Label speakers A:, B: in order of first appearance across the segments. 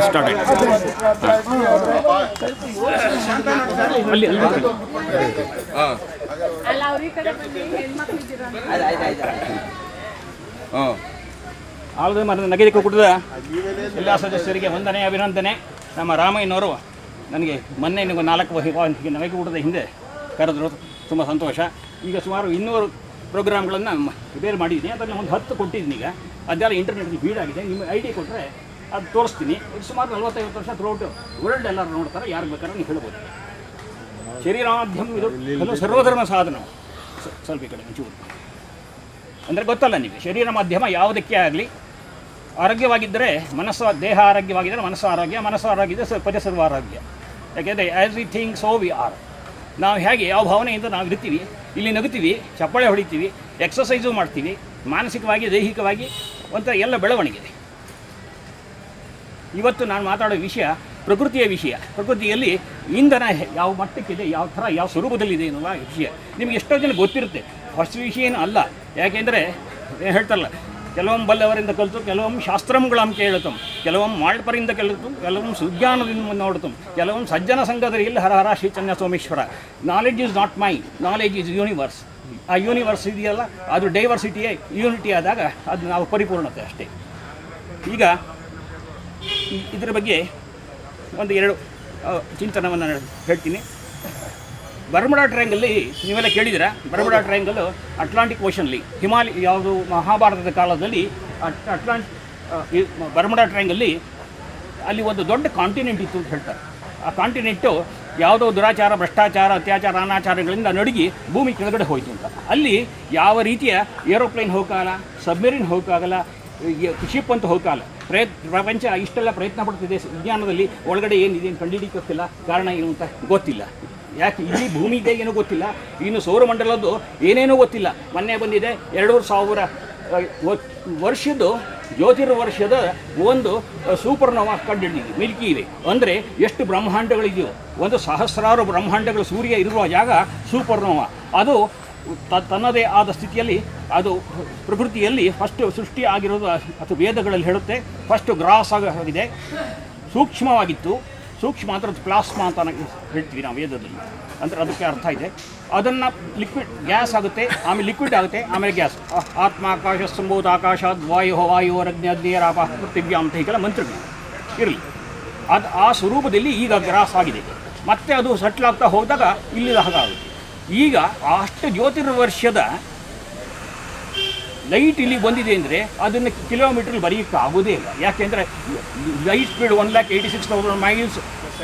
A: Start ಆಯಿತು. ಅಲ್ಲಿ ಆಲ್ದ ಮರದ ನಗದಿಕ ಕೂಟದ ಎಲ್ಲ ಸದಸ್ಯರಿಗೆ ವಂದನೆ ಅಭಿನಂದನೆ. ನಮ್ಮ ರಾಮಯ್ಯನವರು ನನಗೆ ಮೊನ್ನೆ 4 ನಗದಿಕ ಕೂಟದ ಹಿಂದೆ ಕರೆದ್ರು, ತುಂಬ ಸಂತೋಷ. ಈಗ ಸುಮಾರು 200 ಪ್ರೋಗ್ರಾಮ್ಗಳನ್ನು ಬೇರೆ ಮಾಡಿದ್ದೀನಿ, ಅದನ್ನು ಒಂದು 10 ಕೊಟ್ಟಿದ್ದೀನಿ. ಈಗ ಅದೆಲ್ಲ ಇಂಟರ್ನೆಟ್ಗೆ ಫೀಡ್ ಆಗಿದೆ. ನಿಮ್ಮ ID ಕೊಟ್ಟರೆ ಅದು ತೋರಿಸ್ತೀನಿ. ಇದು ಸುಮಾರು 40-50 ವರ್ಷ ಥ್ರೂಔಟ್ ವರ್ಲ್ಡ್ ಎಲ್ಲರೂ ನೋಡ್ತಾರೆ, ಯಾರು ಬೇಕಾದ್ರೆ ನೀವು ಹೇಳ್ಬೋದು. ಶರೀರ ಮಾಧ್ಯಮ ಇದು ಕೆಲವು ಸರ್ವಧರ್ಮ ಸಾಧನ. ಸ್ವಲ್ಪ ಈ ಕಡೆ ಚೂರು ಅಂದರೆ ಗೊತ್ತಲ್ಲ ನಿಮಗೆ, ಶರೀರ ಮಾಧ್ಯಮ ಯಾವುದಕ್ಕೆ ಆಗಲಿ ಆರೋಗ್ಯವಾಗಿದ್ದರೆ ಮನಸ್ಸು, ದೇಹ ಆರೋಗ್ಯವಾಗಿದ್ದರೆ ಮನಸ್ಸು ಆರೋಗ್ಯ, ಮನಸ್ಸು ಆರೋಗ್ಯ ಪರಿಸರ್ವ ಆರೋಗ್ಯ. ಯಾಕೆಂದರೆ as we think so we are. ನಾವು ಹೇಗೆ ಯಾವ ಭಾವನೆಯಿಂದ ನಾವು ಇರ್ತೀವಿ, ಇಲ್ಲಿ ನಗುತ್ತೀವಿ, ಚಪ್ಪಾಳೆ ಹೊಡಿತೀವಿ, ಎಕ್ಸಸೈಸು ಮಾಡ್ತೀವಿ, ಮಾನಸಿಕವಾಗಿ ದೈಹಿಕವಾಗಿ ಒಂಥರ ಎಲ್ಲ ಬೆಳವಣಿಗೆ. ಇವತ್ತು ನಾನು ಮಾತಾಡೋ ವಿಷಯ ಪ್ರಕೃತಿಯ ವಿಷಯ. ಪ್ರಕೃತಿಯಲ್ಲಿ ಇಂಧನ ಯಾವ ಮಟ್ಟಕ್ಕಿದೆ, ಯಾವ ಥರ ಯಾವ ಸ್ವರೂಪದಲ್ಲಿದೆ ಎನ್ನುವ ವಿಷಯ ನಿಮಗೆ ಎಷ್ಟೋ ಜನ ಗೊತ್ತಿರುತ್ತೆ. ಹೊಸ ವಿಷಯ ಏನು ಅಲ್ಲ. ಯಾಕೆಂದರೆ ಹೇಳ್ತಾರಲ್ಲ, ಕೆಲವೊಮ್ಮೆ ಬಲ್ಲವರಿಂದ ಕಲಿತು, ಕೆಲವೊಮ್ಮೆ ಶಾಸ್ತ್ರಂಗಳಂ ಕೇಳುತ್ತಂ, ಕೆಲವೊಮ್ಮೆ ಮಾಳ್ಪರಿಂದ ಕಲಿತು, ಕೆಲವೊಮ್ಮೆ ಸುಜ್ಞಾನದಿಂದ ನೋಡುತ್ತಂ, ಕೆಲವೊಮ್ಮೆ ಸಜ್ಜನ ಸಂಘದಲ್ಲಿ Hara Hara Shri Channa Someshwara. Knowledge is not mind, knowledge is universe. ಆ ಯೂನಿವರ್ಸ್ ಇದೆಯಲ್ಲ, ಅದು ಡೈವರ್ಸಿಟಿಯೇ ಯೂನಿಟಿ ಆದಾಗ ಅದು ನಾವು ಪರಿಪೂರ್ಣತೆ ಅಷ್ಟೇ. ಈಗ ಇದರ ಬಗ್ಗೆ ಒಂದು 2 ಚಿಂತನವನ್ನು ಹೇಳ್ತೀನಿ. ಬರ್ಮುಡಾ ಟ್ರಯಾಂಗಲ್ಲಿ ನೀವೆಲ್ಲ ಕೇಳಿದ್ದೀರಾ. ಬರ್ಮುಡಾ ಟ್ರಯಾಂಗಲ್ಲು ಅಟ್ಲಾಂಟಿಕ್ ಓಷನ್ಲಿ, ಹಿಮಾಲಯ ಯಾವುದು ಮಹಾಭಾರತದ ಕಾಲದಲ್ಲಿ ಬರ್ಮುಡಾ ಟ್ರಯಾಂಗಲ್ಲಿ ಅಲ್ಲಿ ಒಂದು ದೊಡ್ಡ ಕಾಂಟಿನೆಂಟ್ ಇತ್ತು ಅಂತ ಹೇಳ್ತಾರೆ. ಆ ಕಾಂಟಿನೆಂಟು ಯಾವುದೋ ದುರಾಚಾರ, ಭ್ರಷ್ಟಾಚಾರ, ಅತ್ಯಾಚಾರ, ಅನಾಚಾರಗಳಿಂದ ನಡುಗಿ ಭೂಮಿ ಕೆಳಗಡೆ ಹೋಯಿತು ಅಂತ. ಅಲ್ಲಿ ಯಾವ ರೀತಿಯ ಏರೋಪ್ಲೇನ್ ಹೋಗಲ್ಲ, ಸಬ್ಮೆರಿನ್ ಹೋಗೋಕ್ಕಾಗಲ್ಲ, ಶಿಪ್ ಅಂತ ಹೋಗಲ್ಲ. ಪ್ರಪಂಚ ಇಷ್ಟೆಲ್ಲ ಪ್ರಯತ್ನ ಪಡ್ತಿದೆ ವಿಜ್ಞಾನದಲ್ಲಿ, ಒಳಗಡೆ ಏನಿದೆ ಅಂತ ಕಂಡುಹಿಡಿಯಕ್ಕೆ ಗೊತ್ತಿಲ್ಲ, ಕಾರಣ ಏನು ಅಂತ ಗೊತ್ತಿಲ್ಲ. ಯಾಕೆ ಇಲ್ಲಿ ಭೂಮಿ ಇದೆ ಏನೂ ಗೊತ್ತಿಲ್ಲ, ಇನ್ನು ಸೌರಮಂಡಲದ್ದು ಏನೇನೂ ಗೊತ್ತಿಲ್ಲ. ಮೊನ್ನೆ ಬಂದಿದೆ 2,000 ವರ್ಷದ್ದು ಜ್ಯೋತಿರ್ವರ್ಷದ ಒಂದು ಸೂಪರ್ನೋವಾ ಕಂಡುಹಿಡಿದಿದೆ, ಮಿಲ್ಕಿ ವೇ. ಅಂದರೆ ಎಷ್ಟು ಬ್ರಹ್ಮಾಂಡಗಳಿದೆಯೋ, ಒಂದು ಸಹಸ್ರಾರು ಬ್ರಹ್ಮಾಂಡಗಳು ಸೂರ್ಯ ಇರುವ ಜಾಗ ಸೂಪರ್ನೋವಾ. ಅದು ತನ್ನದೇ ಆದ ಸ್ಥಿತಿಯಲ್ಲಿ, ಅದು ಪ್ರಕೃತಿಯಲ್ಲಿ ಫಸ್ಟ್ ಸೃಷ್ಟಿ ಆಗಿರೋದು ಅಥವಾ ವೇದಗಳಲ್ಲಿ ಹೇಳುತ್ತೆ. ಫಸ್ಟು ಗ್ರಾಸ್ ಆಗಿದೆ, ಸೂಕ್ಷ್ಮವಾಗಿತ್ತು. ಸೂಕ್ಷ್ಮ ಅಂತ ಪ್ಲಾಸ್ಮಾ ಅಂತ ಹೇಳ್ತೀವಿ ನಾವು ವೇದದಲ್ಲಿ. ಅಂದರೆ ಅದಕ್ಕೆ ಅರ್ಥ ಇದೆ. ಅದನ್ನು ಲಿಕ್ವಿಡ್ ಗ್ಯಾಸ್ ಆಗುತ್ತೆ, ಆಮೇಲೆ ಲಿಕ್ವಿಡ್ ಆಗುತ್ತೆ, ಆಮೇಲೆ ಗ್ಯಾಸ್. ಆತ್ಮ ಆಕಾಶ ಸಂಭೂತ ಆಕಾಶಾದ್ ವಾಯುರಗ್ನಿ ಅಗ್ನಿಯರಾಪ ಪೃಥಿವ್ಯಾ ಅಂತ ಹೀಗೆಲ್ಲ ಮಂತ್ರಗಳು ಇರಲಿ. ಅದು ಆ ಸ್ವರೂಪದಲ್ಲಿ ಈಗ ಗ್ರಾಸ್ ಆಗಿದೆ. ಮತ್ತೆ ಅದು ಸೆಟ್ಲ್ ಆಗ್ತಾ ಹೋದಾಗ ಇಲ್ಲಿದ ಹಾಗಾಗುತ್ತೆ. ಈಗ ಅಷ್ಟು ಜ್ಯೋತಿರ್ವರ್ಷದ ಲೈಟ್ ಇಲ್ಲಿ ಬಂದಿದೆ ಅಂದರೆ ಅದನ್ನು ಕಿಲೋಮೀಟ್ರಲ್ಲಿ ಬರೆಯೋಕ್ಕೆ ಆಗೋದೇ ಇಲ್ಲ. ಯಾಕೆಂದರೆ light speed 1,86,000 miles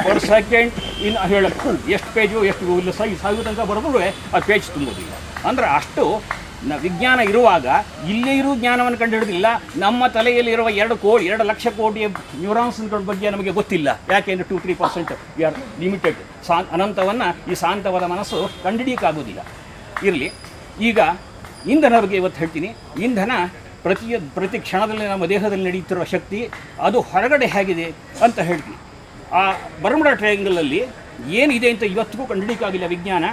A: per second ಇನ್ ಹೇಳಕ್ಕೆ ಎಷ್ಟು ಪೇಜು ಎಷ್ಟು ಇಲ್ಲ ಸಾವಿರ ತನಕ ಬರೆದ್ರೂ ಅದು ಪೇಜ್ ತುಂಬೋದಿಲ್ಲ. ಅಂದರೆ ಅಷ್ಟು ವಿಜ್ಞಾನ ಇರುವಾಗ ಇಲ್ಲೇ ಇರೋ ಜ್ಞಾನವನ್ನು ಕಂಡುಹಿಡಿದಿಲ್ಲ. ನಮ್ಮ ತಲೆಯಲ್ಲಿರುವ 2 ಲಕ್ಷ ಕೋಟಿ ನ್ಯೂರಾನ್ಸ್ಗಳ ಬಗ್ಗೆ ನಮಗೆ ಗೊತ್ತಿಲ್ಲ. ಯಾಕೆಂದರೆ 2-3% ವಿ ಆರ್ ಲಿಮಿಟೆಡ್. ಅನಂತವನ್ನು ಈ ಶಾಂತವಾದ ಮನಸ್ಸು ಕಂಡುಹಿಡಿಯೋಕ್ಕಾಗೋದಿಲ್ಲ. ಇರಲಿ, ಈಗ ಇಂಧನ ಬಗ್ಗೆ ಇವತ್ತು ಹೇಳ್ತೀನಿ. ಇಂಧನ ಪ್ರತಿ ಕ್ಷಣದಲ್ಲಿ ನಮ್ಮ ದೇಹದಲ್ಲಿ ನಡೆಯುತ್ತಿರುವ ಶಕ್ತಿ, ಅದು ಹೊರಗಡೆ ಹೇಗಿದೆ ಅಂತ ಹೇಳ್ತೀನಿ. ಆ ಬರ್ಮುಡಾ ಟ್ರಯಾಂಗಲಲ್ಲಿ ಏನಿದೆ ಅಂತ ಇವತ್ತಿಗೂ ಕಂಡುಹಿಡಿಯೋಕ್ಕಾಗಿಲ್ಲ ವಿಜ್ಞಾನ.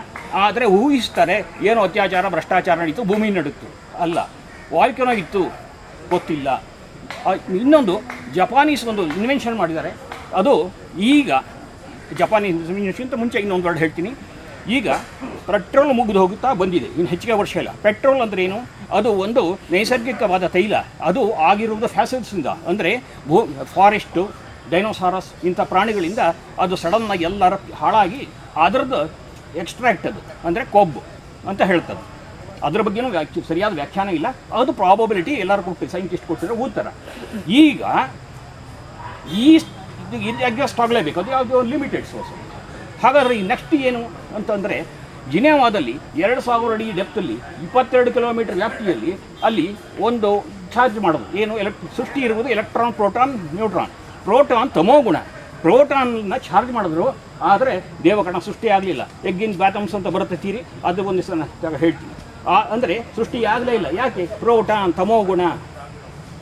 A: ಆದರೆ ಊಹಿಸ್ತಾರೆ, ಏನೋ ಅತ್ಯಾಚಾರ ಭ್ರಷ್ಟಾಚಾರ ನಡೀತು, ಭೂಮಿ ನಡುತ್ತು. ಅಲ್ಲ, ವಾಲ್ಕನೋ ಇತ್ತು, ಗೊತ್ತಿಲ್ಲ. ಇನ್ನೊಂದು ಜಪಾನೀಸ್ ಒಂದು ಇನ್ವೆನ್ಷನ್ ಮಾಡಿದ್ದಾರೆ. ಅದು ಈಗ ಜಪಾನೀಸ್ ಇನ್ವೆನ್ಷನ್ಗಿಂತ ಮುಂಚೆ ಇನ್ನೊಂದು ವರ್ಡ್ ಹೇಳ್ತೀನಿ. ಈಗ ಪೆಟ್ರೋಲ್ ಮುಗಿದು ಹೋಗುತ್ತಾ ಬಂದಿದೆ, ಇನ್ನು ಹೆಚ್ಚಿಗೆ ವರ್ಷ ಇಲ್ಲ. ಪೆಟ್ರೋಲ್ ಅಂದರೆ ಏನು? ಅದು ಒಂದು ನೈಸರ್ಗಿಕವಾದ ತೈಲ. ಅದು ಆಗಿರುವುದು ಫ್ಯಾಸಿಡ್ಸಿಂದ, ಅಂದರೆ ಫಾರೆಸ್ಟು, ಡೈನೋಸಾರಸ್ ಇಂಥ ಪ್ರಾಣಿಗಳಿಂದ ಅದು ಸಡನ್ನಾಗಿ ಎಲ್ಲರ ಹಾಳಾಗಿ ಅದರದ್ದು ಎಕ್ಸ್ಟ್ರಾಕ್ಟ್, ಅದು ಅಂದರೆ ಕೊಬ್ಬು ಅಂತ ಹೇಳ್ತದೆ. ಅದ್ರ ಬಗ್ಗೆನೂ ಸರಿಯಾದ ವ್ಯಾಖ್ಯಾನ ಇಲ್ಲ. ಅದು ಪ್ರಾಬಬಿಲಿಟಿ ಎಲ್ಲರೂ ಕೊಟ್ಟು ಸೈಂಟಿಸ್ಟ್ ಕೊಟ್ಟಿರೋ ಓದ್ತಾರೆ. ಈಗ ಇದು ಅಡ್ಜಸ್ಟ್ ಆಗಲೇಬೇಕು, ಅದು ಯಾವುದೋ ಲಿಮಿಟೆಡ್ ಸೋರ್ಸ್. ಹಾಗಾದರೆ ಈ ನೆಕ್ಸ್ಟ್ ಏನು ಅಂತಂದರೆ, ಜಿನೇವಾದಲ್ಲಿ 2,000 ಅಡಿ ಡೆಪ್ತಲ್ಲಿ 22 ಕಿಲೋಮೀಟರ್ ವ್ಯಾಪ್ತಿಯಲ್ಲಿ ಅಲ್ಲಿ ಒಂದು ಚಾರ್ಜ್ ಮಾಡೋದು ಏನು, ಸೃಷ್ಟಿ ಇರುವುದು ಎಲೆಕ್ಟ್ರಾನ್, ಪ್ರೋಟಾನ್, ನ್ಯೂಟ್ರಾನ್. ಪ್ರೋಟಾನ್ ತಮೋಗುಣ, ಪ್ರೋಟಾನ್ನ ಚಾರ್ಜ್ ಮಾಡಿದ್ರು. ಆದರೆ ದೇವಕಣ ಸೃಷ್ಟಿ ಆಗಲಿಲ್ಲ. ಎಗ್ಗಿನ್ ಬ್ಯಾಟಮ್ಸ್ ಅಂತ ಬರುತ್ತೆ ತೀರಿ, ಅದು ಒಂದು ದಿವಸ ಹೇಳ್ತೀನಿ. ಅಂದರೆ ಸೃಷ್ಟಿ ಆಗಲೇ ಇಲ್ಲ. ಯಾಕೆ? ಪ್ರೋಟಾನ್ ತಮೋಗುಣ.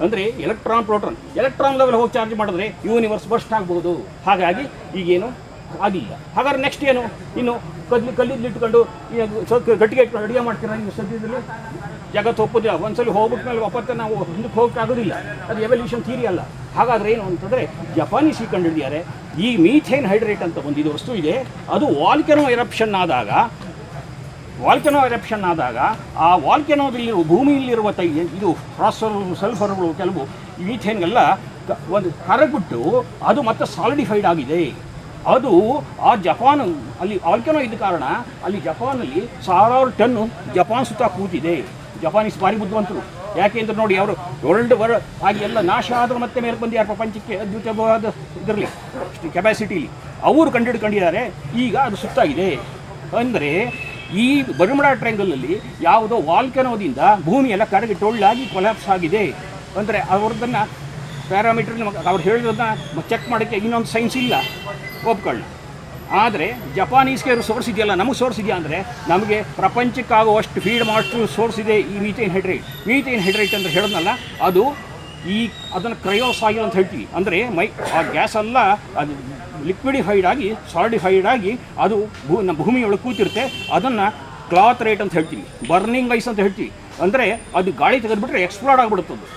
A: ಅಂದರೆ ಎಲೆಕ್ಟ್ರಾನ್ ಲೆವೆಲ್ ಹೋಗಿ ಚಾರ್ಜ್ ಮಾಡಿದ್ರೆ ಯೂನಿವರ್ಸ್ ಬರ್ಸ್ಟ್ ಆಗ್ಬೋದು. ಹಾಗಾಗಿ ಈಗೇನು ಆಗಿಲ್ಲ. ಹಾಗಾದ್ರೆ ನೆಕ್ಸ್ಟ್ ಏನು? ಇನ್ನು ಕಲ್ಲಿದ್ದು ಇಟ್ಕೊಂಡು ಗಟ್ಟಿಗೆ ಇಟ್ಕೊಂಡು ಅಡುಗೆ ಮಾಡ್ತೀರಾ ನೀವು ಸದ್ಯದಲ್ಲಿ? ಜಗತ್ತು ಒಪ್ಪೋದಿಲ್ಲ. ಒಂದ್ಸಲಿ ಹೋಗ್ಬಿಟ್ಟ ಮೇಲೆ ಒಪ್ಪತ್ತೆ ನಾವು ಮುಂದಕ್ಕೆ ಹೋಗೋಕ್ಕಾಗೋದಿಲ್ಲ. ಅದು ಎವಲ್ಯೂಷನ್ ಥಿಯರಿ ಅಲ್ಲ. ಹಾಗಾದರೆ ಏನು ಅಂತಂದರೆ ಜಪಾನೀಸ್ ಈ ಕಂಡುಹಿಡಿದಿದ್ದಾರೆ, ಈ ಮೀಥೇನ್ ಹೈಡ್ರೇಟ್ ಅಂತ ಒಂದು ವಸ್ತು ಇದೆ, ಅದು ವಾಲ್ಕೆನೋ ಎರಪ್ಷನ್ ಆದಾಗ ಆ ವಾಲ್ಕೆನೋದಲ್ಲಿರುವ ಭೂಮಿಯಲ್ಲಿರುವ ಇದು ಫಾಸ್ಫರ್ ಸಲ್ಫರ್ಗಳು ಕೆಲವು ಮೀಥೇನ್ಗೆಲ್ಲ ಒಂದು ಕರಗುಟ್ಟು ಅದು ಮತ್ತೆ ಸಾಲಿಡಿಫೈಡ್ ಆಗಿದೆ. ಅದು ಆ ಜಪಾನ್ ಅಲ್ಲಿ ವಾಲ್ಕೆನೋ ಇದ್ದ ಕಾರಣ ಅಲ್ಲಿ ಜಪಾನಲ್ಲಿ 1000 ಟನ್ನು ಜಪಾನ್ ಸುತ್ತ ಕೂತಿದೆ. ಜಪಾನೀಸ್ ಭಾರಿ ಬುದ್ಧಿವಂತರು. ಯಾಕೆಂದ್ರೆ ನೋಡಿ, ಅವರು ವರ್ಲ್ಡ್ ಆಗಿ ಎಲ್ಲ ನಾಶ ಆದರೂ ಮತ್ತೆ ಮೇಲೆ ಬಂದಿದ್ದಾರೆ ಪ್ರಪಂಚಕ್ಕೆ ಅದ್ಭುತವಾದ ಇದರಲ್ಲಿ ಕೆಪಾಸಿಟಿಲಿ ಅವರು ಕಂಡುಹಿಡ್ಕೊಂಡಿದ್ದಾರೆ. ಈಗ ಅದು ಸುತ್ತಾಗಿದೆ. ಅಂದರೆ ಈ ಬರ್ಮುಡಾ ಟ್ರಯಾಂಗಲಲ್ಲಿ ಯಾವುದೋ ವಾಲ್ಕೆನೋದಿಂದ ಭೂಮಿಯೆಲ್ಲ ಕರಗಿ ಟೊಳ್ಳಾಗಿ ಕೊಲ್ಯಾಪ್ಸ್ ಆಗಿದೆ. ಅಂದರೆ ಅವ್ರದ್ದನ್ನು ಪ್ಯಾರಾಮೀಟರ್ ಅವ್ರು ಹೇಳಿರೋದನ್ನ ಚೆಕ್ ಮಾಡೋಕ್ಕೆ ಇನ್ನೊಂದು ಸೈನ್ಸ್ ಇಲ್ಲ, ಒಪ್ಕೊಳ್ಳ. ಆದರೆ ಜಪಾನೀಸ್ಗೆ ಸೋರ್ಸ್ ಇದೆಯಲ್ಲ, ನಮಗೆ ಸೋರ್ಸ್ ಇದೆಯಾ ಅಂದರೆ ನಮಗೆ ಪ್ರಪಂಚಕ್ಕಾಗುವಷ್ಟು ಫೀಡ್ ಮಾಡೋಷ್ಟು ಸೋರ್ಸ್ ಇದೆ ಈ ಮೀಥೇನ್ ಹೈಡ್ರೇಟ್ ಅಂತ ಹೇಳಿದ್ನಲ್ಲ, ಅದನ್ನು ಕ್ರಯೋಸಾಯಿಲ್ ಅಂತ ಹೇಳ್ತೀವಿ. ಅಂದರೆ ಆ ಗ್ಯಾಸ್ ಎಲ್ಲ ಅದು ಲಿಕ್ವಿಡಿಫೈಡ್ ಆಗಿ ಸಾಲಿಡಿಫೈಡ್ ಆಗಿ ಅದು ಭೂಮಿಯೊಳಗೆ ಕೂತಿರುತ್ತೆ. ಅದನ್ನು ಕ್ಲಾತ್ ರೇಟ್ ಅಂತ ಹೇಳ್ತೀವಿ, ಬರ್ನಿಂಗ್ ಐಸ್ ಅಂತ ಹೇಳ್ತೀವಿ. ಅಂದರೆ ಅದು ಗಾಳಿ ತೆಗೆದುಬಿಟ್ರೆ ಎಕ್ಸ್ಪ್ಲೋಡ್ ಆಗಿಬಿಡುತ್ತದೆ.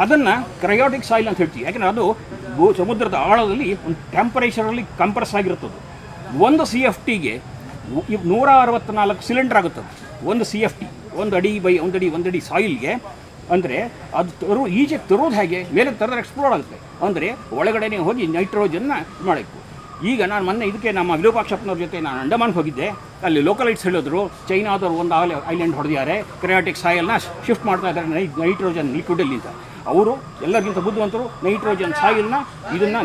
A: ಅದನ್ನು ಕ್ರಯೋಟಿಕ್ ಸಾಯಿಲ್ ಅಂತ ಹೇಳ್ತೀವಿ. ಯಾಕೆಂದರೆ ಅದು ಸಮುದ್ರದ ಆಳದಲ್ಲಿ ಒಂದು ಟೆಂಪರೇಚರಲ್ಲಿ ಕಂಪ್ರೆಸ್ ಆಗಿರುತ್ತದೆ. ಒಂದು CFT 164 ಸಿಲಿಂಡರ್ ಆಗುತ್ತದೆ. ಒಂದು CFT 1 ಅಡಿ ಬೈ 1 ಅಡಿ ಸಾಯಿಲ್ಗೆ. ಅಂದರೆ ಅದು ಈಚೆಗೆ ತರೋದು ಹೇಗೆ, ಮೇಲೆ ತರೋದ್ರೆ ಎಕ್ಸ್ಪ್ಲೋಡ್ ಆಗುತ್ತೆ. ಅಂದರೆ ಒಳಗಡೆನೇ ಹೋಗಿ ನೈಟ್ರೋಜನ್ನ ಮಾಡಬೇಕು. ಈಗ ನಾನು ಮೊನ್ನೆ ಇದಕ್ಕೆ ನಮ್ಮ ವಿರೂಪಾಕ್ಷಪ್ಪನವ್ರ ಜೊತೆ ನಾನು ಅಂಡಮಾನ್ಗೆ ಹೋಗಿದ್ದೆ. ಅಲ್ಲಿ ಲೋಕಲೈಟ್ಸ್ ಹೇಳಿದ್ರು, ಚೈನಾದವರು ಒಂದು ಐಲ್ಯಾಂಡ್ ಹೊಡೆದಿದ್ದಾರೆ, ಕ್ರಯೋಟಿಕ್ ಸಾಯಿಲ್ನ ಶಿಫ್ಟ್ ಮಾಡ್ತಾ ಇದ್ದಾರೆ ನೈಟ್ರೋಜನ್ ಲಿಕ್ವಿಡಲ್ಲಿ ಅಂತ. ಅವರು ಎಲ್ಲರಿಗಿಂತ ಬುದ್ಧಿವಂತರು. ನೈಟ್ರೋಜನ್ ಸಾಯಿಲ್ನ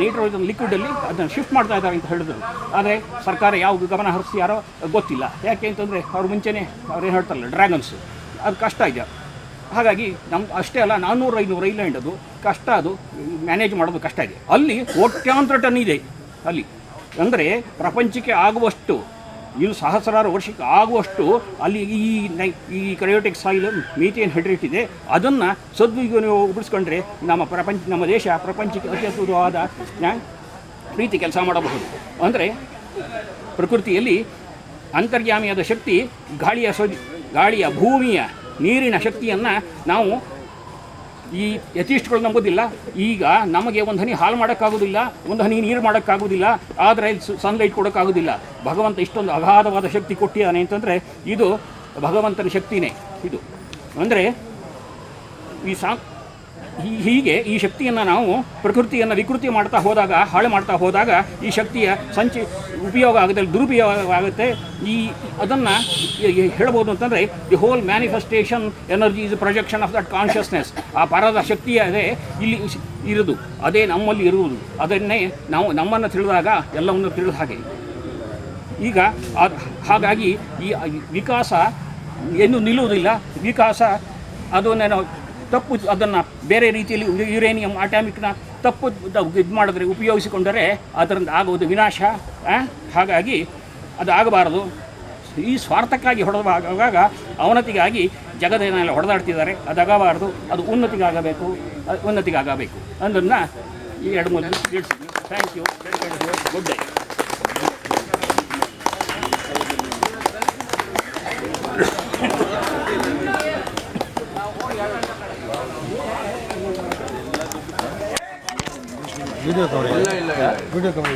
A: ನೈಟ್ರೋಜನ್ ಲಿಕ್ವಿಡಲ್ಲಿ ಅದನ್ನು ಶಿಫ್ಟ್ ಮಾಡ್ತಾ ಇದ್ದಾರೆ ಅಂತ ಹೇಳಿದ್ರು. ಆದರೆ ಸರ್ಕಾರ ಯಾವ ಗಮನ ಹರಿಸ್ಯಾರೋ ಗೊತ್ತಿಲ್ಲ. ಯಾಕೆ ಅಂತಂದರೆ ಅವ್ರು ಮುಂಚೆನೇ ಅವ್ರೇನು ಹೇಳ್ತಾರಲ್ಲ ಡ್ರ್ಯಾಗನ್ಸು, ಅದು ಕಷ್ಟ ಇದೆ. ಹಾಗಾಗಿ ಅಷ್ಟೇ ಅಲ್ಲ, 400-500 ಐಲ್ಯಾಂಡ್ ಅದು ಕಷ್ಟ, ಅದು ಮ್ಯಾನೇಜ್ ಮಾಡೋದು ಕಷ್ಟ ಇದೆ. ಅಲ್ಲಿ ಕೋಟ್ಯಾಂತರ ಟನ್ ಇದೆ ಅಲ್ಲಿ. ಅಂದರೆ ಪ್ರಪಂಚಕ್ಕೆ ಆಗುವಷ್ಟು, ಇನ್ನು ಸಹಸ್ರಾರು ವರ್ಷಕ್ಕೆ ಆಗುವಷ್ಟು ಅಲ್ಲಿ ಈ ಕ್ರಯೋಟಿಕ್ ಸಾಯಿಲ್ ಮೀಥೇನ್ ಹೈಡ್ರೇಟ್ ಇದೆ. ಅದನ್ನು ಉಳಿಸ್ಕೊಂಡ್ರೆ ನಮ್ಮ ದೇಶ ಪ್ರಪಂಚಕ್ಕೆ ಅತಿ ಅದ್ಭುತವಾದ ರೀತಿ ಕೆಲಸ ಮಾಡಬಹುದು. ಅಂದರೆ ಪ್ರಕೃತಿಯಲ್ಲಿ ಅಂತರ್ಯಾಮಿಯಾದ ಶಕ್ತಿ ಗಾಳಿಯ ಭೂಮಿಯ ನೀರಿನ ಶಕ್ತಿಯನ್ನು ನಾವು ಈ ಯಥಿಷ್ಠಗಳು ನಂಬೋದಿಲ್ಲ. ಈಗ ನಮಗೆ ಒಂದು ಹನಿ ಹಾಲು ಮಾಡೋಕ್ಕಾಗೋದಿಲ್ಲ, ಒಂದು ಹನಿ ನೀರು ಮಾಡೋಕ್ಕಾಗೋದಿಲ್ಲ, ಆದರೆ ಸನ್ಲೈಟ್ ಕೊಡೋಕ್ಕಾಗೋದಿಲ್ಲ. ಭಗವಂತ ಇಷ್ಟೊಂದು ಅಗಾಧವಾದ ಶಕ್ತಿ ಕೊಟ್ಟಿದ್ದಾನೆ ಅಂತಂದರೆ ಇದು ಭಗವಂತನ ಶಕ್ತಿನೇ ಇದು. ಅಂದರೆ ಹೀಗೆ ಈ ಶಕ್ತಿಯನ್ನು ನಾವು ಪ್ರಕೃತಿಯನ್ನು ವಿಕೃತಿ ಮಾಡ್ತಾ ಹೋದಾಗ, ಹಾಳು ಮಾಡ್ತಾ ಹೋದಾಗ ಈ ಶಕ್ತಿಯ ಉಪಯೋಗ ಆಗುತ್ತೆ, ದುರುಪಯೋಗ ಆಗುತ್ತೆ. ಅದನ್ನು ಹೇಳ್ಬೋದು ಅಂತಂದರೆ the whole manifestation energy is projection of that consciousness. ಆ ಪರದ ಶಕ್ತಿಯೇ ಇಲ್ಲಿ ಇರೋದು, ಅದೇ ನಮ್ಮಲ್ಲಿ ಇರುವುದು. ಅದನ್ನೇ ನಾವು ನಮ್ಮನ್ನು ತಿಳಿದಾಗ ಎಲ್ಲವನ್ನು ತಿಳಿದ ಹಾಗೆ. ಈಗ ಹಾಗಾಗಿ ಈ ವಿಕಾಸ ಏನು ನಿಲ್ಲುವುದಿಲ್ಲ. ವಿಕಾಸ ಅದನ್ನೇನೋ ತಪ್ಪು, ಅದನ್ನು ಬೇರೆ ರೀತಿಯಲ್ಲಿ ಯುರೇನಿಯಂ ಅಟಾಮಿಕ್ನ ತಪ್ಪು ಇದು ಮಾಡಿದ್ರೆ, ಉಪಯೋಗಿಸಿಕೊಂಡರೆ ಅದರಿಂದ ಆಗುವುದು ವಿನಾಶ. ಹಾಗಾಗಿ ಅದು ಆಗಬಾರದು. ಈ ಸ್ವಾರ್ಥಕ್ಕಾಗಿ ಹೊಡೆದಾಗ ಅವನತಿಗಾಗಿ ಜಗತ್ತಿನೆಲ್ಲ ಹೊಡೆದಾಡ್ತಿದ್ದಾರೆ. ಅದಾಗಬಾರ್ದು, ಅದು ಉನ್ನತಿಗಾಗಬೇಕು ಅದನ್ನು ಈ 2-3 ತಿಳಿಸಿದ್ವಿ. Thank you. Good day.
B: Video cover